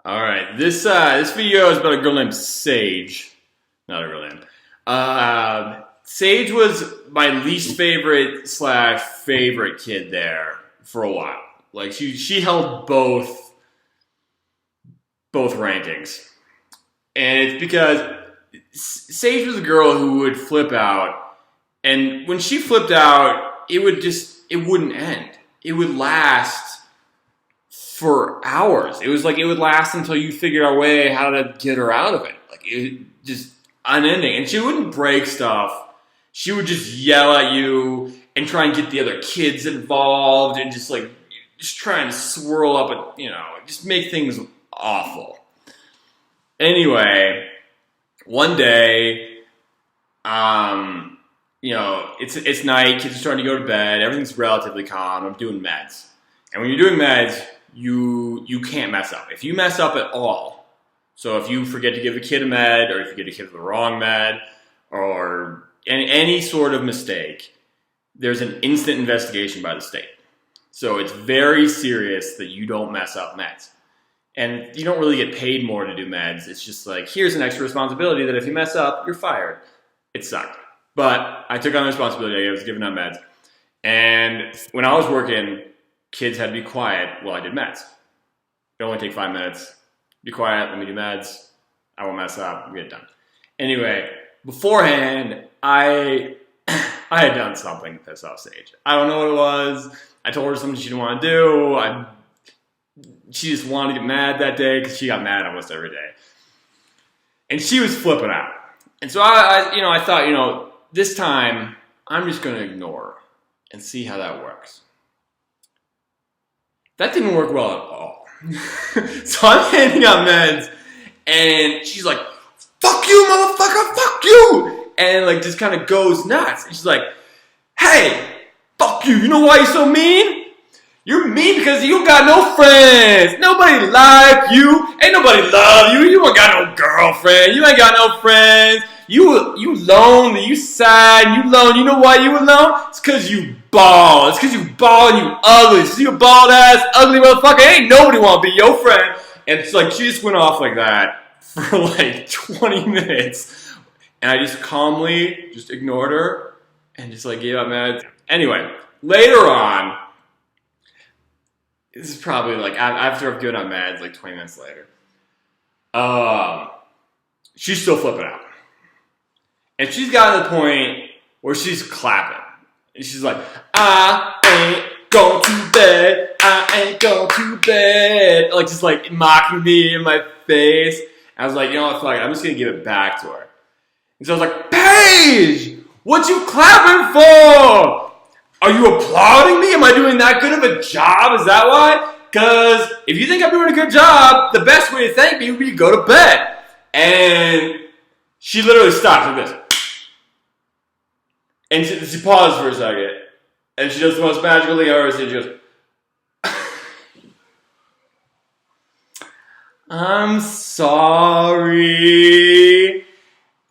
All right, this video is about a girl named Sage. Not a real name. Sage was my least favorite slash favorite kid there for a while. Like she held both rankings, and it's because Sage was a girl who would flip out, and when she flipped out, it wouldn't end. It would last for hours. It was like it would last until you figured out a way how to get her out of it. Like it just unending. And she wouldn't break stuff. She would just yell at you and try and get the other kids involved and just try and swirl up and just make things awful. Anyway, one day, it's night, kids are starting to go to bed, everything's relatively calm, I'm doing meds. And when you're doing meds, you can't mess up. If you mess up at all, so if you forget to give a kid a med, or if you get a kid the wrong med, or any sort of mistake, there's an instant investigation by the state. So it's very serious that you don't mess up meds. And you don't really get paid more to do meds. It's just like, here's an extra responsibility that if you mess up, you're fired. It sucked. But I took on the responsibility. I was giving out meds. And when I was working, kids had to be quiet while I did meds. It only take 5 minutes. Be quiet, let me do meds. I won't mess up, we'll get it done. Anyway, beforehand, I had done something to piss off Sage. I don't know what it was. I told her something she didn't want to do. She just wanted to get mad that day because she got mad almost every day. And she was flipping out. And so I thought, this time I'm just going to ignore her and see how that works. That didn't work well at all. So I'm handing out meds and she's like, fuck you, motherfucker, fuck you. And just kind of goes nuts. And she's like, hey, fuck you. You know why you're so mean? You're mean because you got no friends. Nobody like you. Ain't nobody love you. You ain't got no girlfriend. You ain't got no friends. You lonely. You sad. You alone. You know why you alone? It's because you bald. It's because you bald and you ugly. It's you bald ass, ugly motherfucker. Ain't nobody want to be your friend. And it's like she just went off like that for 20 minutes. And I just calmly just ignored her and just gave up meds. Anyway, later on, this is probably after I've given up meds, 20 minutes later. She's still flipping out. And she's gotten to the point where she's clapping. And she's like, I ain't going to bed. I ain't going to bed. Just mocking me in my face. And I was like, you know what, fuck it. I'm just going to give it back to her. And so I was like, Paige, what you clapping for? Are you applauding me? Am I doing that good of a job? Is that why? Because if you think I'm doing a good job, the best way to thank me would be to go to bed. And she literally stopped like this. And she paused for a second. And she does the most magical thing I've ever seen. She goes, I'm sorry.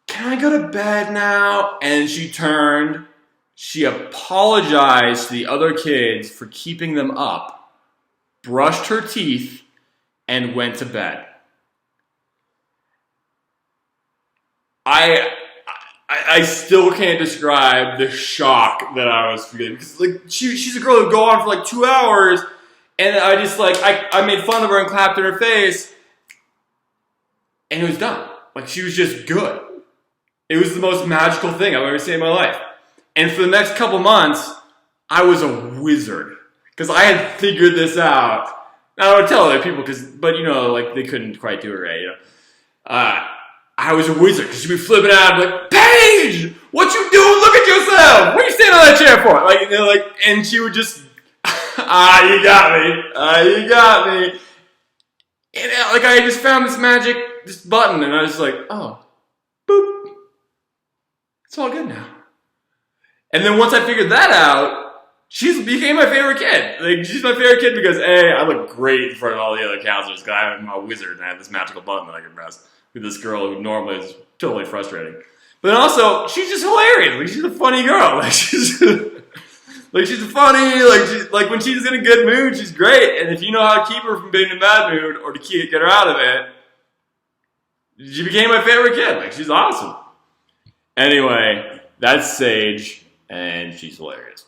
Can I go to bed now? And she turned. She apologized to the other kids for keeping them up, brushed her teeth, and went to bed. I still can't describe the shock that I was feeling. Because she's a girl who would go on for 2 hours, and I just I made fun of her and clapped in her face, and it was done. She was just good. It was the most magical thing I've ever seen in my life. And for the next couple months, I was a wizard. Because I had figured this out. I would tell other people, but they couldn't quite do it right. I was a wizard, because she'd be flipping out, and like, Paige, what you doing? Look at yourself. What are you standing on that chair for? And she would just, you got me. You got me. And I just found this button, and I was like, oh, boop. It's all good now. And then once I figured that out, she became my favorite kid. She's my favorite kid because A, I look great in front of all the other counselors because I'm a wizard and I have this magical button that I can press with this girl who normally is totally frustrating. But then also, she's just hilarious. She's a funny girl. Like she's funny. Like when she's in a good mood, she's great. And if you know how to keep her from being in a bad mood or to get her out of it, she became my favorite kid. Like she's awesome. Anyway, that's Sage, and she's hilarious.